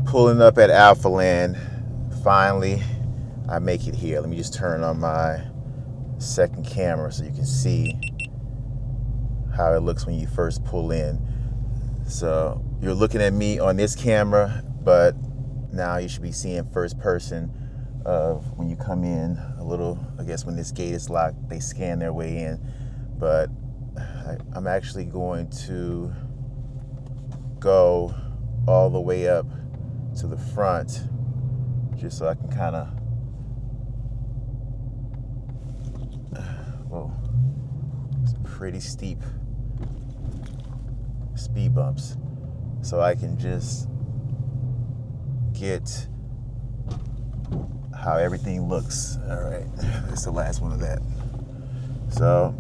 Pulling up at Alphaland. Finally, I make it here. Let me just turn on my second camera so you can see how it looks when you first pull in. So you're looking at me on this camera, but now you should be seeing first person of when you come in a little. I guess when this gate is locked, they scan their way in. But I'm actually going to go all the way up to the front just so I can kind of, whoa, some pretty steep speed bumps, so I can just get how everything looks. All right, that's the last one of that. So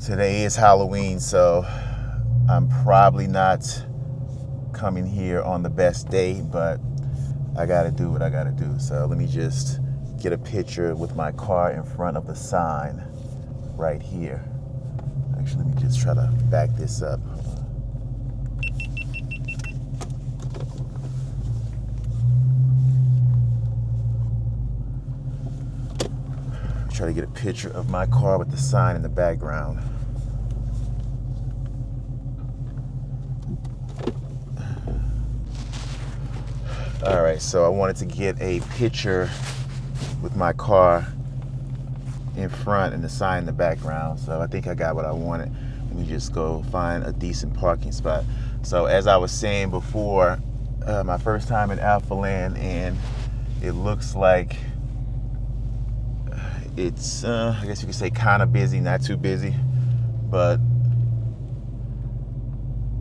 today is Halloween, so I'm probably not coming here on the best day, but I gotta do what I gotta do. So let me just get a picture with my car in front of the sign right here. Actually, let me just try to back this up. Try to get a picture of my car with the sign in the background. All right, so I wanted to get a picture with my car in front and the sign in the background. So I think I got what I wanted. Let me just go find a decent parking spot. So as I was saying before, my first time in Alphaland, and it looks like it's, I guess you could say kind of busy, not too busy. But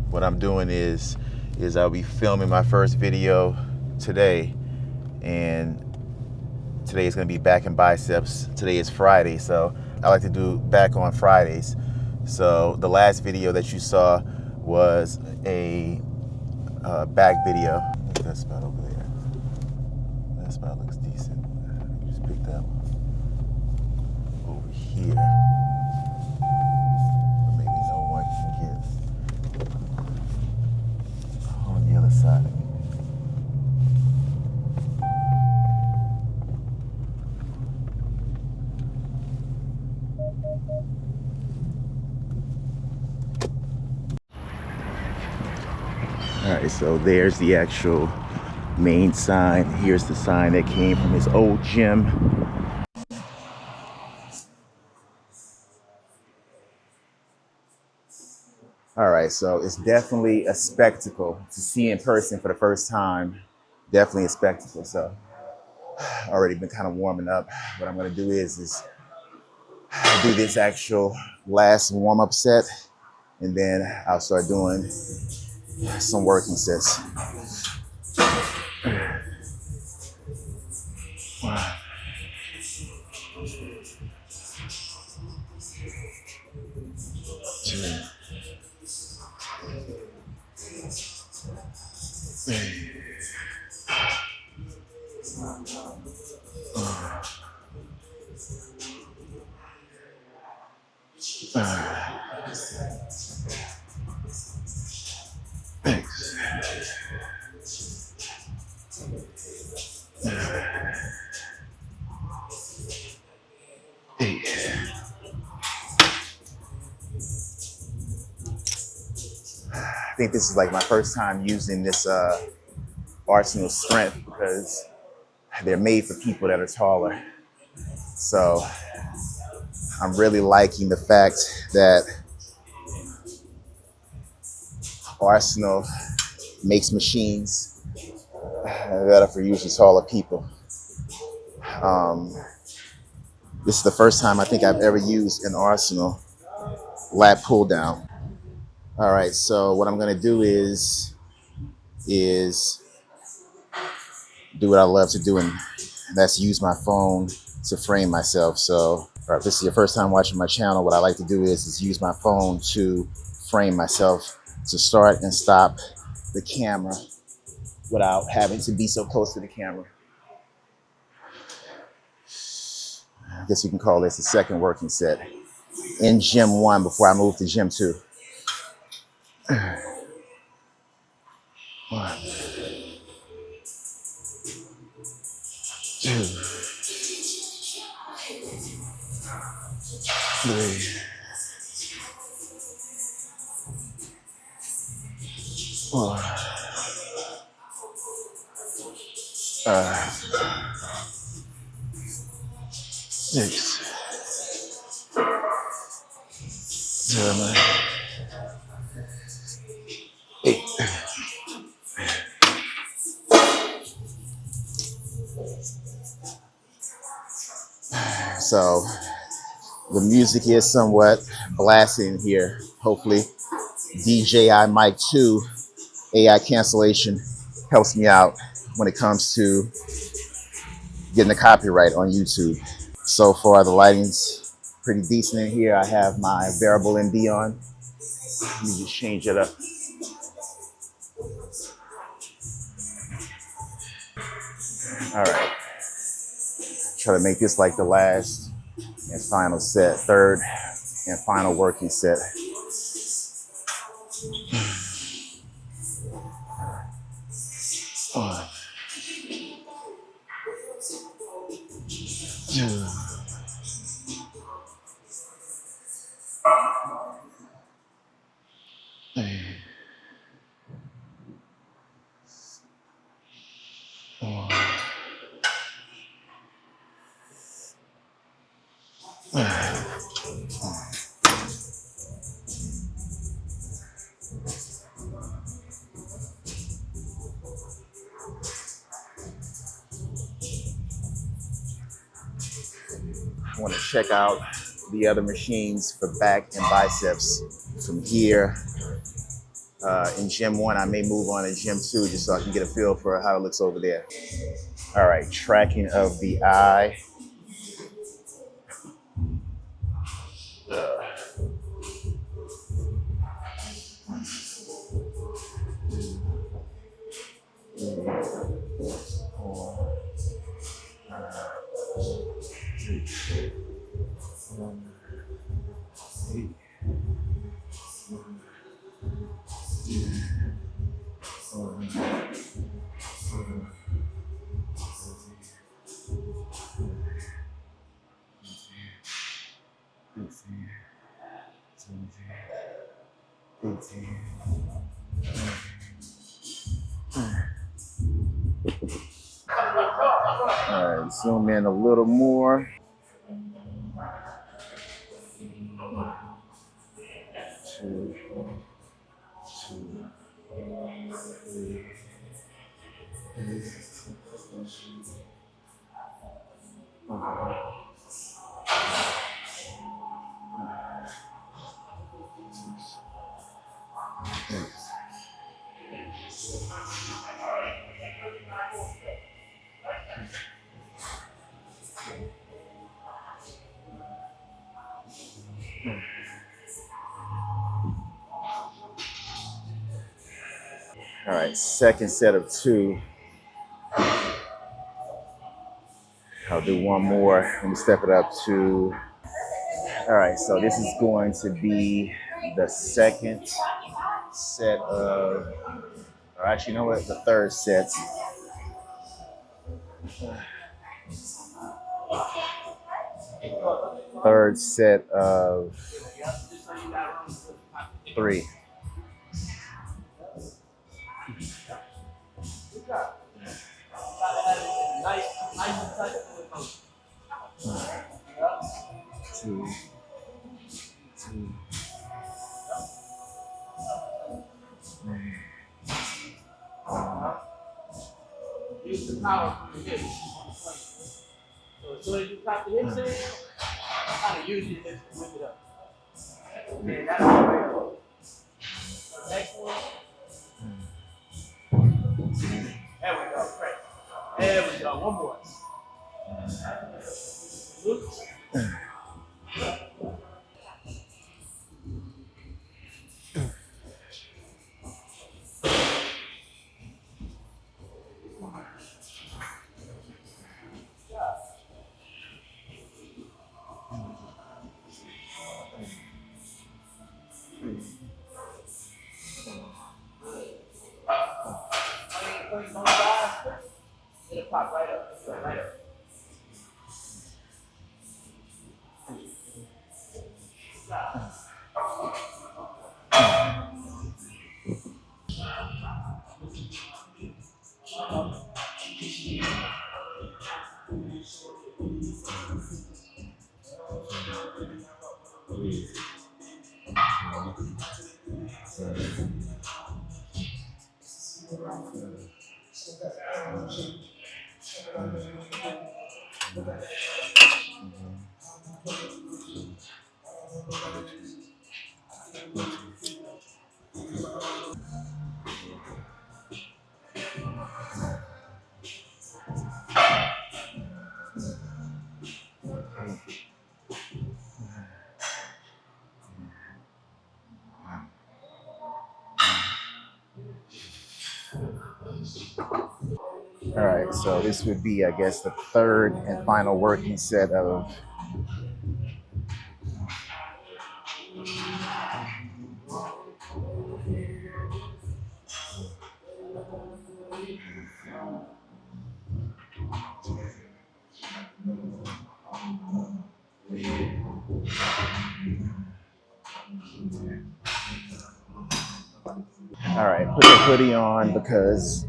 what I'm doing is I'll be filming my first video today, and today is going to be back in biceps. Today is Friday, so I like to do back on Fridays. So the last video that you saw was a back video. Look at that spot over there. That spot looks decent. Just pick that one over here. Or maybe no one can get on the other side of me. All right, so there's the actual main sign. Here's the sign that came from his old gym. All right, so it's definitely a spectacle to see in person for the first time. Definitely a spectacle. So already been kind of warming up. What I'm gonna do is do this actual last warm-up set, and then I'll start doing some working sets. I think this is like my first time using this Arsenal strength, because they're made for people that are taller. So I'm really liking the fact that Arsenal makes machines that are for usually taller people. This is the first time I think I've ever used an Arsenal lat pull down. All right, so what I'm gonna do is do what I love to do, and that's use my phone to frame myself. So if this is your first time watching my channel, what I like to do is use my phone to frame myself, to start and stop the camera without having to be so close to the camera. I guess you can call this the second working set. in gym 1 before I move to gym 2. 1, 2, 3, 4, 5, 6, 7, 8. So the music is somewhat blasting here. Hopefully DJI Mic 2 AI cancellation helps me out when it comes to getting the copyright on YouTube. So far the lighting's pretty decent in here. I have my variable ND on. Let me just change it up. All right, try to make this like the last and final set, third and final working set. 1, 2, 3, 4. I want to check out the other machines for back and biceps from here. In gym 1, I may move on to gym 2 just so I can get a feel for how it looks over there. All right, tracking of the eye. All right, zoom in a little more. 2, 2, 3, 4. All right, second set of 2. I'll do one more. Let me step it up to. All right, so this is going to be the second set of, or actually, you know what? The third set. Third set of 3. Two, 2, 3. Use the power from the hips. So as soon as you pop the hips in, kind of use your hips to whip it up. Okay, that's the way. Next one. There we go. Great. There we go. One more. Oops. All right, so this would be, I guess, the third and final working set of all right, put the hoodie on because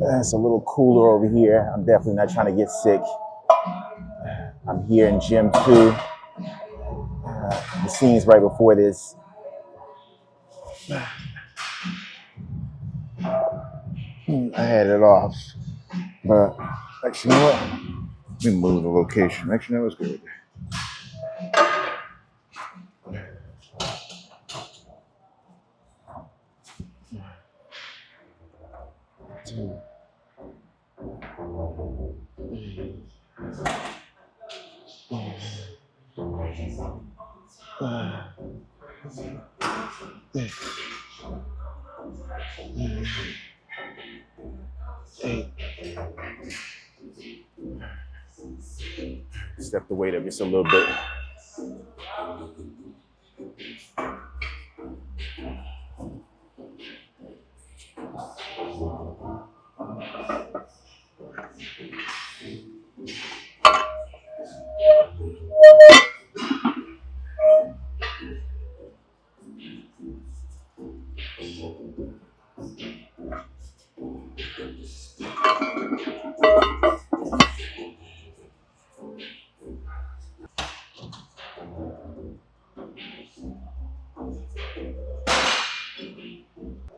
it's a little cooler over here. I'm definitely not trying to get sick. I'm here in gym 2. The scenes right before this. I had it off, but actually, you know what? Let me move the location. Actually, that was good. Step the weight up just a little bit.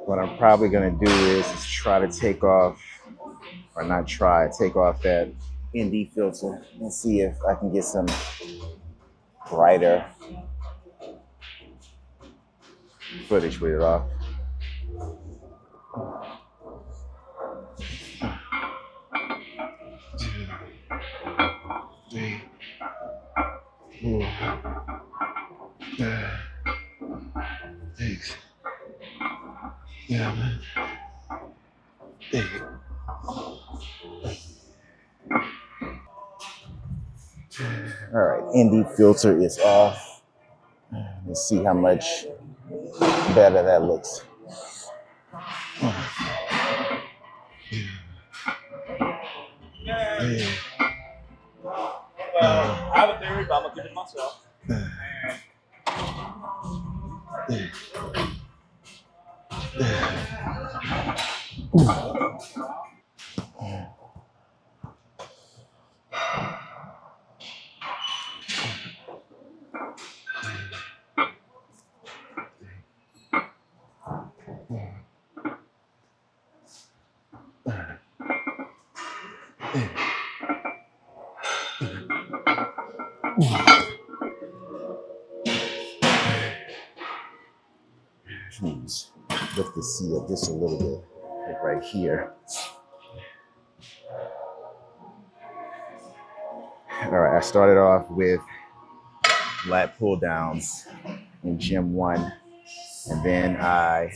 What I'm probably gonna do is try to take off, or not try, take off that ND filter and see if I can get some brighter footage with it off. Thanks. Yeah, man. Thank you. All right, ND filter is off. Let's see how much better that looks. I have a theory, but I'm gonna keep it to myself. Please lift the seat up just a little bit, like right here. All right, I started off with lat pull downs in gym 1, and then I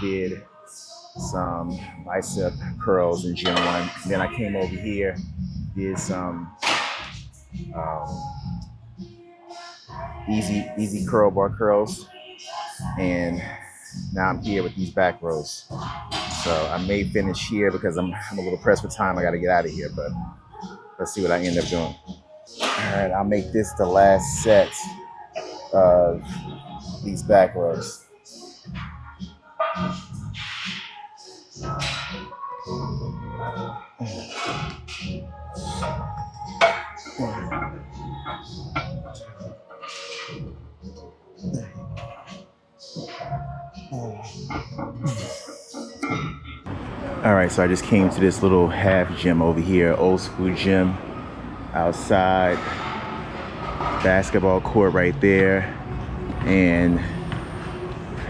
did some bicep curls in gym 1. Then I came over here, did some easy curl bar curls, and now I'm here with these back rows. So I may finish here because I'm a little pressed for time. I got to get out of here, but let's see what I end up doing. All right, I'll make this the last set of these back rows. All right, so I just came to this little half gym over here, old school gym outside, basketball court right there, and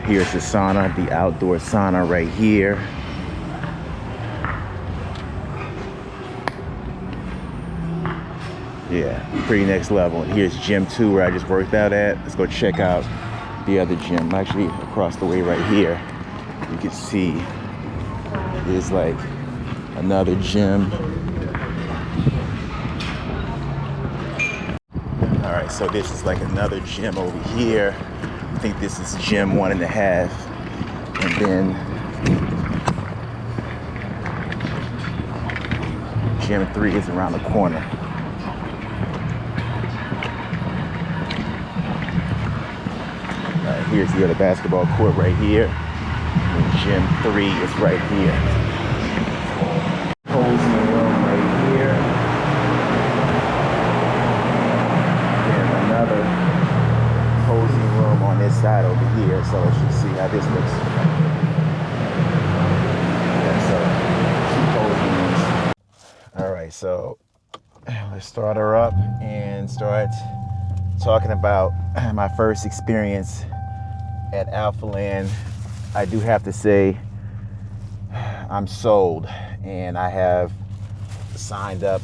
here's the sauna, the outdoor sauna right here. Yeah, pretty next level. And here's gym 2 where I just worked out at. Let's go check out the other gym, actually across the way right here. You can see there's like another gym. All right, so this is like another gym over here. I think this is gym 1.5. And then gym 3 is around the corner. All right, here's the other basketball court right here. And gym 3 is right here. Cozy room right here. And another cozy room on this side over here. So let's just see how this looks. Yeah, so 2 cozy rooms. All right, so let's start her up and start talking about my first experience at Alphaland. I do have to say I'm sold and I have signed up.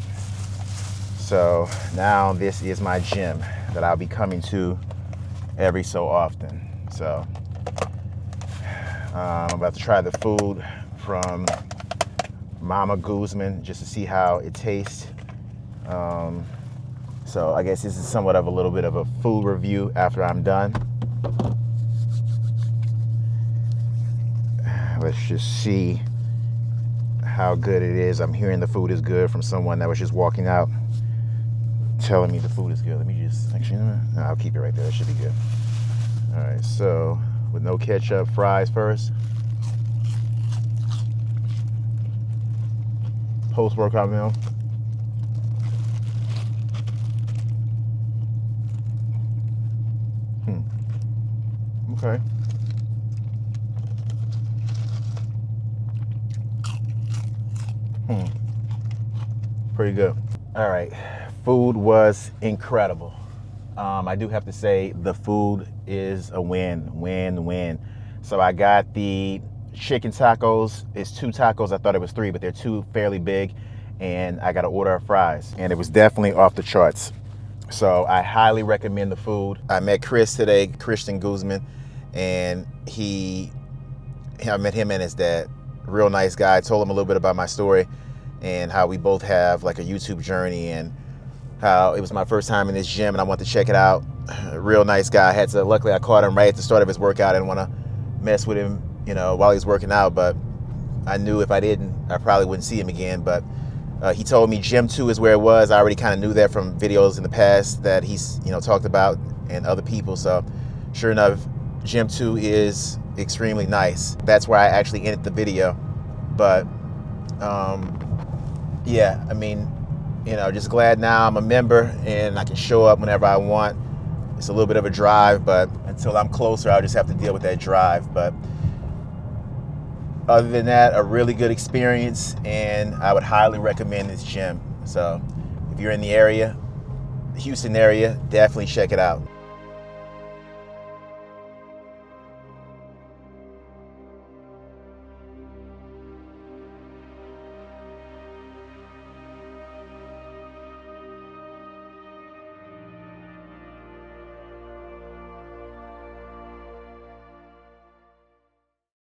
So now this is my gym that I'll be coming to every so often. So I'm about to try the food from Mama Guzman just to see how it tastes. So I guess this is somewhat of a little bit of a food review after I'm done. Let's just see how good it is. I'm hearing the food is good from someone that was just walking out telling me the food is good. Let me just, actually, no, I'll keep it right there. That should be good. All right, so with no ketchup, fries first. Post-workout meal. Okay. Pretty good. All right, food was incredible. I do have to say the food is a win. So I got the chicken tacos. It's 2 tacos. I thought it was 3, but they're 2 fairly big. And I got an order of fries. And it was definitely off the charts. So I highly recommend the food. I met Chris today, Christian Guzman, and I met him and his dad. Real nice guy. I told him a little bit about my story and how we both have like a YouTube journey and how it was my first time in this gym and I wanted to check it out. Real nice guy. Luckily I caught him right at the start of his workout. I didn't want to mess with him, while he was working out, but I knew if I didn't, I probably wouldn't see him again. But he told me gym 2 is where it was. I already kind of knew that from videos in the past that he's, talked about and other people. So sure enough, gym 2 is extremely nice. That's where I actually ended the video. But yeah, I mean, just glad now I'm a member and I can show up whenever I want. It's a little bit of a drive, but until I'm closer, I'll just have to deal with that drive. But other than that, a really good experience, and I would highly recommend this gym. So if you're in the area, the Houston area, definitely check it out.